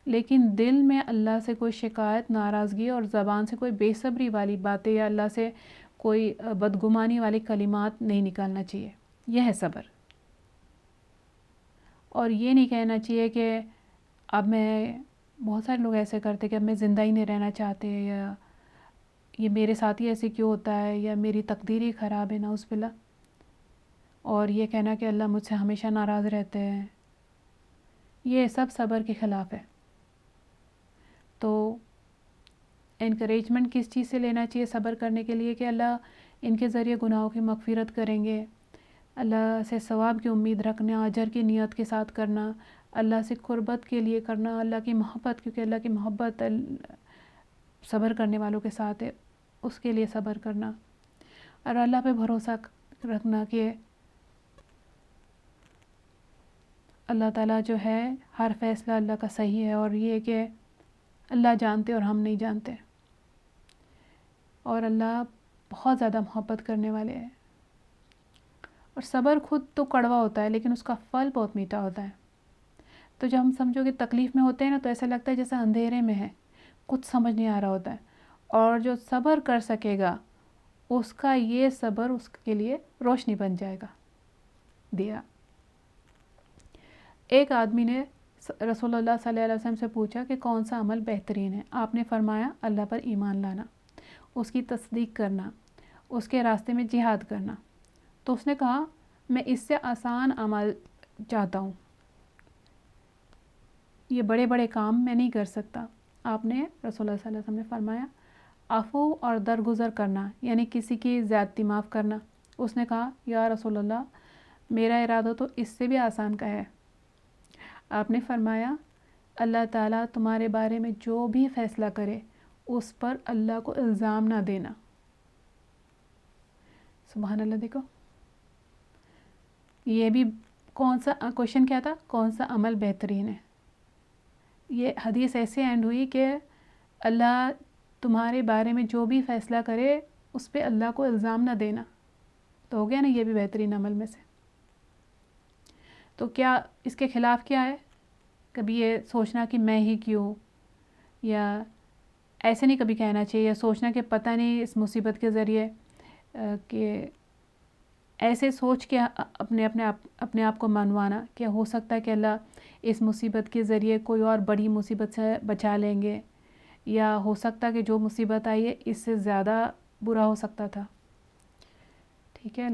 لیکن دل میں اللہ سے کوئی شکایت، ناراضگی اور زبان سے کوئی بے صبری والی باتیں یا اللہ سے کوئی بدگمانی والی کلمات نہیں نکالنا چاہیے. یہ ہے صبر. اور یہ نہیں کہنا چاہیے کہ اب میں، بہت سارے لوگ ایسے کرتے کہ اب میں زندہ ہی نہیں رہنا چاہتے، یا یہ میرے ساتھ ہی ایسے کیوں ہوتا ہے، یا میری تقدیر ہی خراب ہے، نعوذ باللہ. اور یہ کہنا کہ اللہ مجھ سے ہمیشہ ناراض رہتے ہیں، یہ سب صبر کے خلاف ہے. تو انکریجمنٹ کس چیز سے لینا چاہیے صبر کرنے کے لیے؟ کہ اللہ ان کے ذریعے گناہوں کی مغفرت کریں گے، اللہ سے ثواب کی امید رکھنا، اجر کی نیت کے ساتھ کرنا، اللہ سے قربت کے لیے کرنا، اللہ کی محبت، کیونکہ اللہ کی محبت صبر کرنے والوں کے ساتھ ہے، اس کے لیے صبر کرنا، اور اللہ پہ بھروسہ رکھنا کہ اللہ تعالیٰ جو ہے ہر فیصلہ اللہ کا صحیح ہے، اور یہ کہ اللہ جانتے اور ہم نہیں جانتے، اور اللہ بہت زیادہ محبت کرنے والے ہیں. اور صبر خود تو کڑوا ہوتا ہے لیکن اس کا پھل بہت میٹھا ہوتا ہے. تو جب ہم سمجھو کہ تکلیف میں ہوتے ہیں نا تو ایسا لگتا ہے جیسے اندھیرے میں ہے، کچھ سمجھ نہیں آ رہا ہوتا ہے، اور جو صبر کر سکے گا اس کا یہ صبر اس کے لیے روشنی بن جائے گا. دیا ایک آدمی نے رسول اللہ صلی اللہ علیہ وسلم سے پوچھا کہ کون سا عمل بہترین ہے؟ آپ نے فرمایا اللہ پر ایمان لانا، اس کی تصدیق کرنا، اس کے راستے میں جہاد کرنا. تو اس نے کہا میں اس سے آسان عمل چاہتا ہوں، یہ بڑے بڑے کام میں نہیں کر سکتا. آپ نے رسول اللہ صلی اللہ علیہ وسلم نے فرمایا عفو اور درگزر کرنا، یعنی کسی کی زیادتی معاف کرنا. اس نے کہا یا رسول اللہ میرا ارادہ تو اس سے بھی آسان کا ہے. آپ نے فرمایا اللہ تعالیٰ تمہارے بارے میں جو بھی فیصلہ کرے اس پر اللہ کو الزام نہ دینا. سبحان اللہ. دیکھو یہ بھی کون سا کوشچن کیا تھا، کون سا عمل بہترین ہے. یہ حدیث ایسے اینڈ ہوئی کہ اللہ تمہارے بارے میں جو بھی فیصلہ کرے اس پہ اللہ کو الزام نہ دینا. تو ہو گیا نا یہ بھی بہترین عمل میں سے. تو کیا اس کے خلاف کیا ہے؟ کبھی یہ سوچنا کہ میں ہی کیوں، یا ایسے نہیں کبھی کہنا چاہیے، یا سوچنا کہ پتہ نہیں اس مصیبت کے ذریعے، کہ ایسے سوچ کے اپنے آپ کو منوانا کہ ہو سکتا ہے کہ اللہ اس مصیبت کے ذریعے کوئی اور بڑی مصیبت سے بچا لیں گے، یا ہو سکتا ہے کہ جو مصیبت آئی ہے اس سے زیادہ برا ہو سکتا تھا. ٹھیک ہے،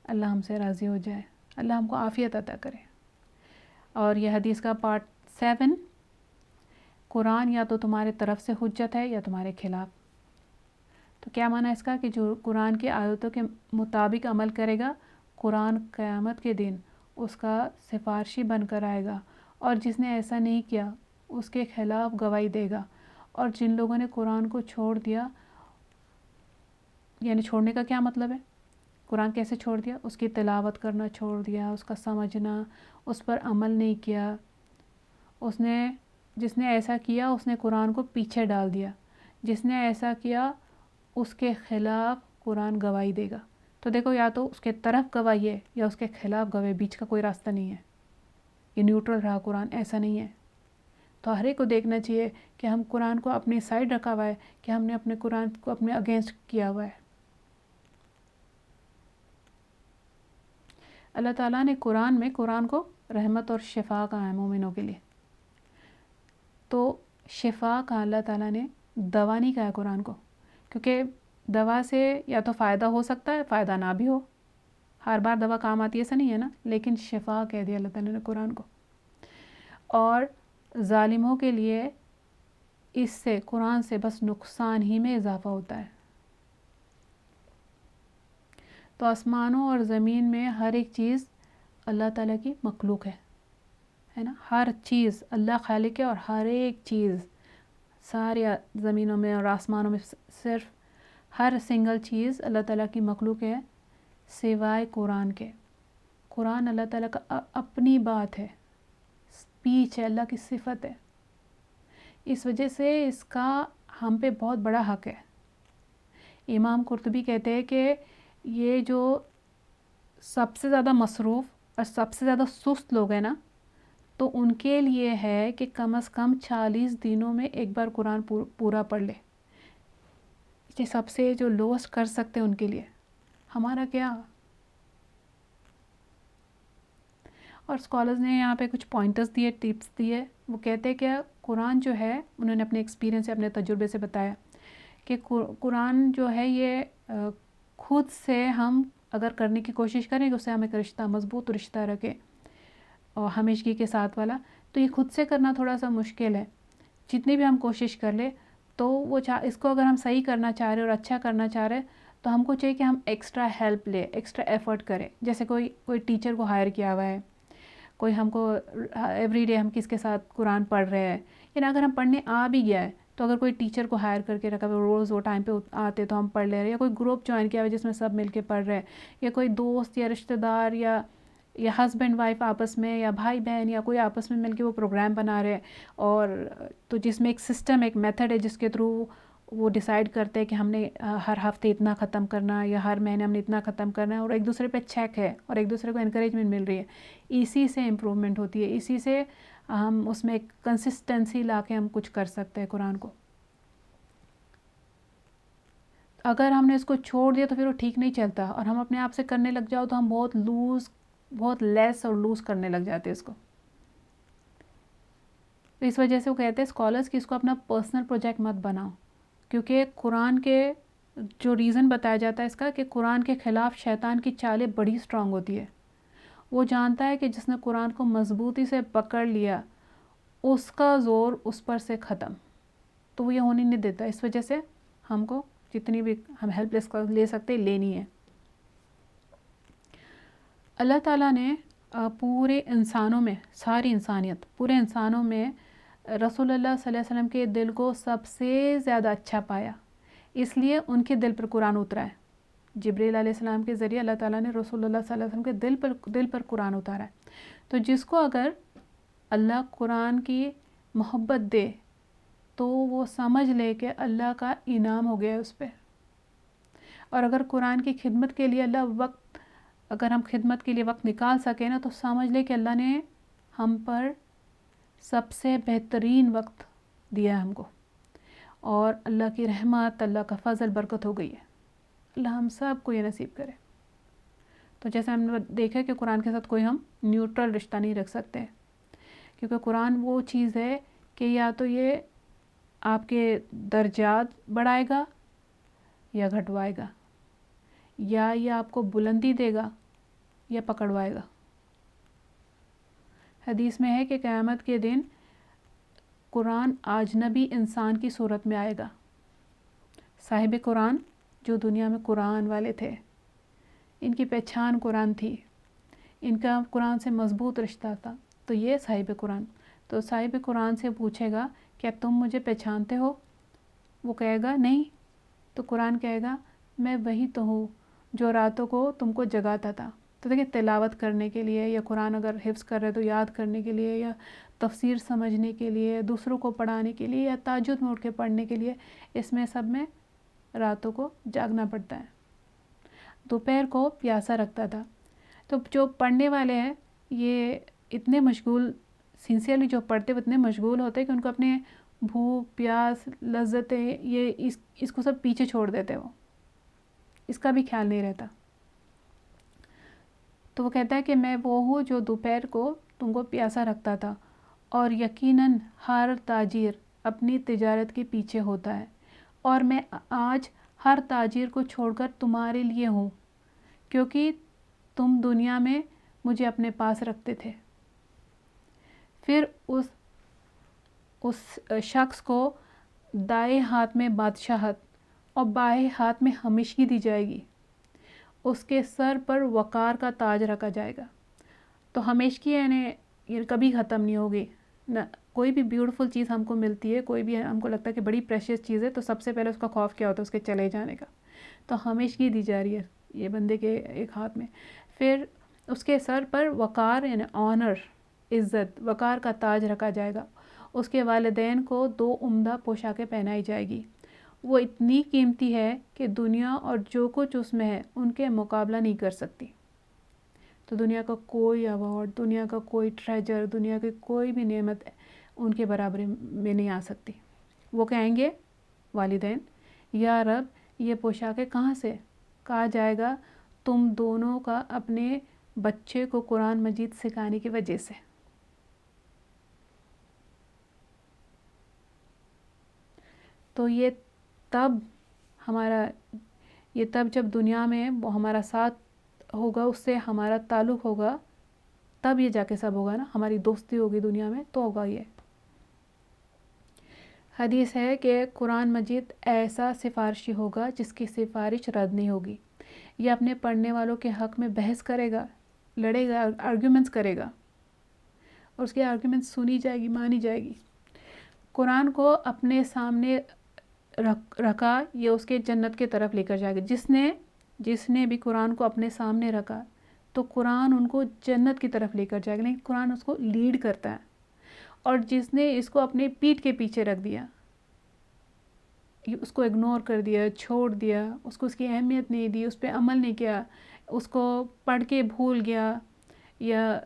اللہ ہم سے راضی ہو جائے، اللہ ہم کو عافیت عطا کرے. اور یہ حدیث کا پارٹ 7، قرآن یا تو تمہارے طرف سے حجت ہے یا تمہارے خلاف. تو کیا معنی اس کا؟ کہ جو قرآن کی آیتوں کے مطابق عمل کرے گا قرآن قیامت کے دن اس کا سفارشی بن کر آئے گا، اور جس نے ایسا نہیں کیا اس کے خلاف گواہی دے گا. اور جن لوگوں نے قرآن کو چھوڑ دیا، یعنی چھوڑنے کا کیا مطلب ہے؟ قرآن کیسے چھوڑ دیا؟ اس کی تلاوت کرنا چھوڑ دیا، اس کا سمجھنا، اس پر عمل نہیں کیا. جس نے ایسا کیا اس نے قرآن کو پیچھے ڈال دیا. جس نے ایسا کیا اس کے خلاف قرآن گواہی دے گا. تو دیکھو یا تو اس کے طرف گواہی ہے یا اس کے خلاف گواہی، بیچ کا کوئی راستہ نہیں ہے. یہ نیوٹرل رہا قرآن، ایسا نہیں ہے. تو ہر ایک کو دیکھنا چاہیے کہ ہم قرآن کو اپنی سائڈ رکھا ہوا ہے کہ ہم نے اپنے قرآن کو اپنے اگینسٹ کیا ہوا ہے. اللہ تعالیٰ نے قرآن کو رحمت اور شفا کہا ہے مومنوں کے لیے. تو شفا کا اللہ تعالیٰ نے دوا نہیں کہا ہے قرآن کو، کیونکہ دوا سے یا تو فائدہ ہو سکتا ہے، فائدہ نہ بھی ہو. ہر بار دوا کام آتی ہے ایسا نہیں ہے نا، لیکن شفا کہہ دیا اللہ تعالیٰ نے قرآن کو. اور ظالموں کے لیے اس سے قرآن سے بس نقصان ہی میں اضافہ ہوتا ہے. تو آسمانوں اور زمین میں ہر ایک چیز اللہ تعالیٰ کی مخلوق ہے نا. ہر چیز اللہ خالق ہے، اور ہر ایک چیز سارے زمینوں میں اور آسمانوں میں صرف ہر سنگل چیز اللہ تعالیٰ کی مخلوق ہے سوائے قرآن کے. قرآن اللہ تعالیٰ کا اپنی بات ہے، اسپیچ ہے، اللہ کی صفت ہے. اس وجہ سے اس کا ہم پہ بہت بڑا حق ہے. امام قرطبی کہتے ہیں کہ یہ جو سب سے زیادہ مصروف اور سب سے زیادہ سست لوگ ہیں نا، تو ان کے لیے ہے کہ کم از کم 40 دنوں میں ایک بار قرآن پورا پڑھ لے. یہ سب سے جو لوسٹ کر سکتے ہیں ان کے لیے. ہمارا کیا؟ اور اسکالرز نے یہاں پہ کچھ پوائنٹرز دیے، ٹپس دیے. وہ کہتے ہیں کہ قرآن جو ہے، انہوں نے اپنے ایکسپیرینس سے، اپنے تجربے سے بتایا کہ قرآن جو ہے یہ خود سے ہم اگر کرنے کی کوشش کریں کہ اس سے ہم ایک رشتہ، مضبوط رشتہ رکھیں اور ہمیشگی کے ساتھ والا، تو یہ خود سے کرنا تھوڑا سا مشکل ہے. جتنی بھی ہم کوشش کر لیں تو وہ اس کو اگر ہم صحیح کرنا چاہ رہے اور اچھا کرنا چاہ رہے تو ہم کو چاہیے کہ ہم ایکسٹرا ہیلپ لیں، ایکسٹرا ایفرٹ کریں. جیسے کوئی ٹیچر کو ہائر کیا ہوا ہے، کوئی ہم کو ایوری ڈے ہم کس کے ساتھ قرآن پڑھ رہے ہیں، یعنی اگر ہم پڑھنے آ بھی گیا ہے تو اگر کوئی ٹیچر کو ہائر کر کے رکھا ہوا روز وہ ٹائم پہ آتے تو ہم پڑھ لے رہے ہیں، یا کوئی گروپ جوائن کیا ہوا جس میں سب مل کے پڑھ رہے ہیں، یا کوئی دوست یا رشتہ دار یا ہسبینڈ وائف آپس میں، یا بھائی بہن یا کوئی آپس میں مل کے وہ پروگرام بنا رہے ہیں، اور تو جس میں ایک سسٹم، ایک میتھڈ ہے جس کے تھرو وہ ڈیسائیڈ کرتے ہیں کہ ہم نے ہر ہفتے اتنا ختم کرنا ہے یا ہر مہینے ہم نے اتنا ختم کرنا ہے، اور ایک دوسرے پہ چیک ہے اور ایک دوسرے کو انکریجمنٹ مل رہی ہے. اسی سے امپرومنٹ ہوتی ہے، اسی سے ہم اس میں ایک کنسسٹنسی لا کے ہم کچھ کر سکتے ہیں قرآن کو. اگر ہم نے اس کو چھوڑ دیا تو پھر وہ ٹھیک نہیں چلتا، اور ہم اپنے آپ سے کرنے لگ جاؤ تو ہم بہت لیس اور لوز کرنے لگ جاتے ہیں اس کو. تو اس وجہ سے وہ کہتے ہیں اسکالرس کہ اس کو اپنا پرسنل پروجیکٹ مت بناؤ، کیونکہ قرآن کے جو ریزن بتایا جاتا ہے اس کا کہ قرآن کے خلاف شیطان کی چالیں بڑی اسٹرانگ ہوتی ہے. وہ جانتا ہے کہ جس نے قرآن کو مضبوطی سے پکڑ لیا اس کا زور اس پر سے ختم، تو وہ یہ ہونے نہیں دیتا. اس وجہ سے ہم کو جتنی بھی ہم ہیلپ لے سکتے لینی ہے. اللہ تعالیٰ نے پورے انسانوں میں، ساری انسانیت، پورے انسانوں میں رسول اللہ صلی اللہ علیہ وسلم کے دل کو سب سے زیادہ اچھا پایا، اس لیے ان کے دل پر قرآن اترا ہے. جبریل علیہ السلام کے ذریعے اللہ تعالیٰ نے رسول اللہ صلی اللہ علیہ وسلم کے دل پر قرآن اتارا ہے. تو جس کو اگر اللہ قرآن کی محبت دے تو وہ سمجھ لے کہ اللہ کا انعام ہو گیا ہے اس پہ. اور اگر قرآن کی خدمت کے لیے اگر ہم خدمت کے لیے وقت نکال سکیں نا، تو سمجھ لے کہ اللہ نے ہم پر سب سے بہترین وقت دیا ہے ہم کو، اور اللہ کی رحمت، اللہ کا فضل، برکت ہو گئی ہے. اللہ ہم سب کو یہ نصیب کرے. تو جیسے ہم نے دیکھا کہ قرآن کے ساتھ کوئی ہم نیوٹرل رشتہ نہیں رکھ سکتے، کیونکہ قرآن وہ چیز ہے کہ یا تو یہ آپ کے درجات بڑھائے گا یا گھٹوائے گا، یا یہ آپ کو بلندی دے گا یا پکڑوائے گا. حدیث میں ہے کہ قیامت کے دن قرآن اجنبی انسان کی صورت میں آئے گا. صاحب قرآن جو دنیا میں قرآن والے تھے، ان کی پہچان قرآن تھی، ان کا قرآن سے مضبوط رشتہ تھا، تو یہ صاحب قرآن. تو صاحب قرآن سے پوچھے گا کیا تم مجھے پہچانتے ہو؟ وہ کہے گا نہیں. تو قرآن کہے گا میں وہی تو ہوں جو راتوں کو تم کو جگاتا تھا. تو دیکھیں، تلاوت کرنے کے لیے، یا قرآن اگر حفظ کر رہے تو یاد کرنے کے لیے، یا تفسیر سمجھنے کے لیے، دوسروں کو پڑھانے کے لیے، یا تہجد میں اٹھ کے پڑھنے کے لیے، اس میں سب میں راتوں کو جاگنا پڑتا ہے. دوپہر کو پیاسا رکھتا تھا. تو جو پڑھنے والے ہیں یہ اتنے مشغول سنسیئرلی جو پڑھتے وہ اتنے مشغول ہوتے ہیں کہ ان کو اپنے بھوک پیاس لذتیں یہ اس کو سب پیچھے چھوڑ دیتے، وہ اس کا بھی خیال نہیں رہتا. تو وہ کہتا ہے کہ میں وہ ہوں جو دوپہر کو تم کو پیاسا رکھتا تھا، اور یقیناً ہر تاجر اپنی تجارت کے پیچھے ہوتا ہے، اور میں آج ہر تاجر کو چھوڑ کر تمہارے لیے ہوں، کیونکہ تم دنیا میں مجھے اپنے پاس رکھتے تھے. پھر اس شخص کو دائیں ہاتھ میں بادشاہت اور بائیں ہاتھ میں ہمیشگی دی جائے گی. اس کے سر پر وقار کا تاج رکھا جائے گا. تو ہمیشگی یعنی یہ کبھی ختم نہیں ہوگی. نہ کوئی بھی بیوٹیفل چیز ہم کو ملتی ہے، کوئی بھی ہم کو لگتا ہے کہ بڑی پریشیس چیز ہے، تو سب سے پہلے اس کا خوف کیا ہوتا ہے؟ اس کے چلے جانے کا. تو ہمیشگی دی جا رہی ہے یہ بندے کے ایک ہاتھ میں. پھر اس کے سر پر وقار یعنی آنر، عزت، وقار کا تاج رکھا جائے گا. اس کے والدین کو 2 عمدہ پوشاکیں پہنائی جائے گی. وہ اتنی قیمتی ہے کہ دنیا اور جو کچھ اس میں ہے ان کے مقابلہ نہیں کر سکتی. تو دنیا کا کوئی ایوارڈ، دنیا کا کوئی ٹریجر، دنیا کی کوئی بھی نعمت ان کے برابر میں نہیں آ سکتی. وہ کہیں گے والدین، یا رب یہ پوشاکیں کہاں سے؟ کہا جائے گا تم دونوں کا اپنے بچے کو قرآن مجید سکھانے کی وجہ سے. تو یہ تب جب دنیا میں وہ ہمارا ساتھ ہوگا، اس سے ہمارا تعلق ہوگا، تب یہ جا کے سب ہوگا نا. ہماری دوستی ہوگی دنیا میں تو ہوگا یہ. حدیث ہے کہ قرآن مجید ایسا سفارشی ہوگا جس کی سفارش رد نہیں ہوگی. یہ اپنے پڑھنے والوں کے حق میں بحث کرے گا، لڑے گا، آرگیومنٹس کرے گا، اور اس کی آرگیومنٹس سنی جائے گی، مانی جائے گی. قرآن کو اپنے سامنے رکھا، یہ اس کے جنت کی طرف لے کر جائے گا. جس نے بھی قرآن کو اپنے سامنے رکھا تو قرآن ان کو جنت کی طرف لے کر جائے گا، لیکن قرآن اس کو لیڈ کرتا ہے. اور جس نے اس کو اپنے پیٹھ کے پیچھے رکھ دیا، اس کو اگنور کر دیا، چھوڑ دیا، اس کو اس کی اہمیت نہیں دی، اس پہ عمل نہیں کیا، اس کو پڑھ کے بھول گیا، یا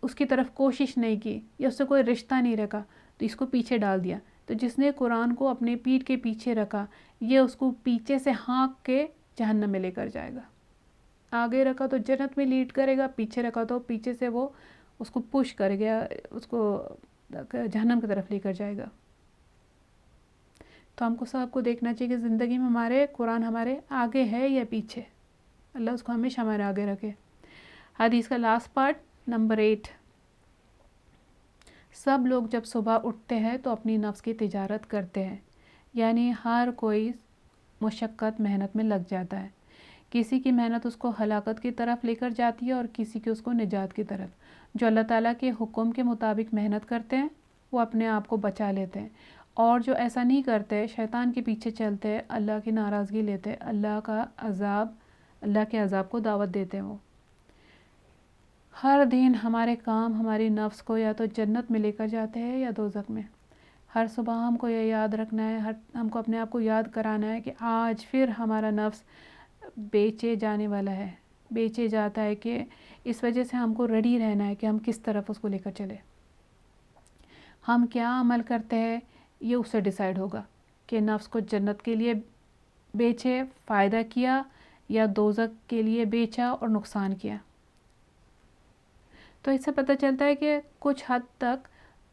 اس کی طرف کوشش نہیں کی، یا اس سے کوئی رشتہ نہیں رکھا، تو اس کو پیچھے ڈال دیا. تو جس نے قرآن کو اپنے پیٹھ کے پیچھے رکھا، یہ اس کو پیچھے سے ہانک کے جہنم میں لے کر جائے گا. آگے رکھا تو جنت میں لیڈ کرے گا، پیچھے رکھا تو پیچھے سے وہ اس کو پش کر گیا، اس کو جہنم کی طرف لے کر جائے گا. تو ہم کو سب کو دیکھنا چاہیے کہ زندگی میں ہمارے قرآن ہمارے آگے ہے یا پیچھے. اللہ اس کو ہمیشہ ہمارے آگے رکھے. حدیث کا لاسٹ پارٹ نمبر 8. سب لوگ جب صبح اٹھتے ہیں تو اپنی نفس کی تجارت کرتے ہیں، یعنی ہر کوئی مشقت محنت میں لگ جاتا ہے. کسی کی محنت اس کو ہلاکت کی طرف لے کر جاتی ہے اور کسی کی اس کو نجات کی طرف. جو اللہ تعالیٰ کے حکم کے مطابق محنت کرتے ہیں وہ اپنے آپ کو بچا لیتے ہیں، اور جو ایسا نہیں کرتے، شیطان کے پیچھے چلتے، اللہ کی ناراضگی لیتے، اللہ کے عذاب کو دعوت دیتے. وہ ہر دن ہمارے کام ہماری نفس کو یا تو جنت میں لے کر جاتے ہیں یا دوزخ میں. ہر صبح ہم کو یہ یاد رکھنا ہے، ہم کو اپنے آپ کو یاد کرانا ہے کہ آج پھر ہمارا نفس بیچے جانے والا ہے، بیچے جاتا ہے، کہ اس وجہ سے ہم کو ریڈی رہنا ہے کہ ہم کس طرف اس کو لے کر چلے. ہم کیا عمل کرتے ہیں یہ اس سے ڈیسائیڈ ہوگا کہ نفس کو جنت کے لیے بیچے، فائدہ کیا، یا دوزخ کے لیے بیچا اور نقصان کیا. تو اس سے پتہ چلتا ہے کہ کچھ حد تک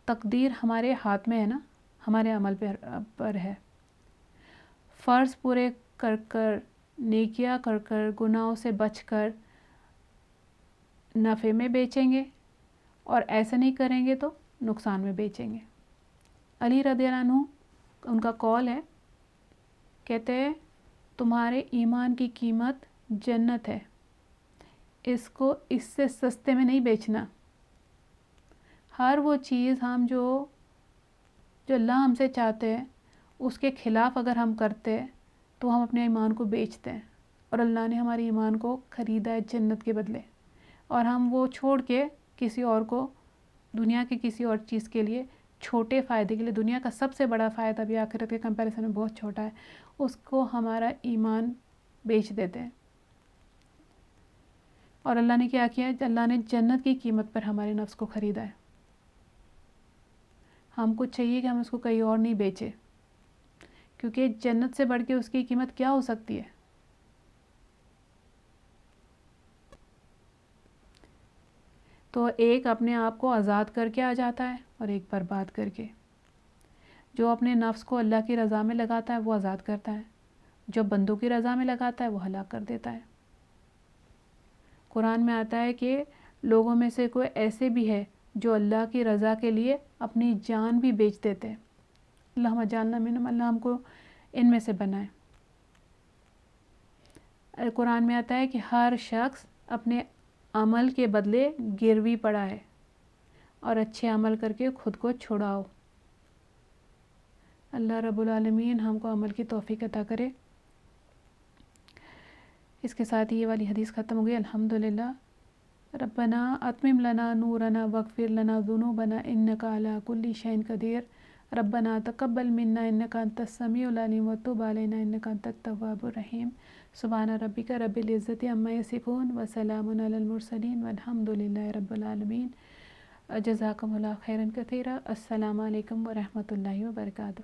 تقدیر ہمارے ہاتھ میں ہے نا، ہمارے عمل پر ہے. فرض پورے کر کر، نیکیاں کر کر، گناہوں سے بچ کر نفع میں بیچیں گے، اور ایسا نہیں کریں گے تو نقصان میں بیچیں گے. علی رضی اللہ عنہ ان کا قول ہے، کہتے ہیں تمہارے ایمان کی قیمت جنت ہے، اس کو اس سے سستے میں نہیں بیچنا. ہر وہ چیز ہم جو اللہ ہم سے چاہتے ہیں اس کے خلاف اگر ہم کرتے تو ہم اپنے ایمان کو بیچتے ہیں، اور اللہ نے ہمارے ایمان کو خریدا ہے جنت کے بدلے، اور ہم وہ چھوڑ کے کسی اور کو دنیا کی کسی اور چیز کے لیے، چھوٹے فائدے کے لیے، دنیا کا سب سے بڑا فائدہ بھی آخرت کے کمپیریزن میں بہت چھوٹا ہے، اس کو ہمارا ایمان بیچ دیتے ہیں. اور اللہ نے کیا کیا ہے؟ اللہ نے جنت کی قیمت پر ہمارے نفس کو خریدا ہے. ہم کو چاہیے کہ ہم اس کو کہیں اور نہیں بیچے، کیونکہ جنت سے بڑھ کے اس کی قیمت کیا ہو سکتی ہے۔ تو ایک اپنے آپ کو آزاد کر کے آ جاتا ہے اور ایک برباد کر کے۔ جو اپنے نفس کو اللہ کی رضا میں لگاتا ہے وہ آزاد کرتا ہے، جو بندوں کی رضا میں لگاتا ہے وہ ہلاک کر دیتا ہے۔ قرآن میں آتا ہے کہ لوگوں میں سے کوئی ایسے بھی ہے جو اللہ کی رضا کے لیے اپنی جان بھی بیچ دیتے ہیں۔ اللہم جعلنا منہم، اللہ ہم کو ان میں سے بنائے۔ قرآن میں آتا ہے کہ ہر شخص اپنے عمل کے بدلے گروی پڑا ہے، اور اچھے عمل کر کے خود کو چھڑاؤ۔ اللہ رب العالمین ہم کو عمل کی توفیق عطا کرے۔ اس کے ساتھ یہ والی حدیث ختم ہو گئی۔ الحمدللہ۔ ربنا اتمم لنا نورنا واغفر لنا ذنوبنا انک علی کل شیء قدیر۔ ربنا تقبل منا انک انت السمیع العلیم وتب علینا انک انت التواب الرحیم۔ سبحان ربک رب العزۃ عما یصفون وسلام علی المرسلین والحمد للہ رب العالمین۔ جزاکم اللہ خیرا کثیرا۔ السلام علیکم ورحمۃ اللہ وبرکاتہ۔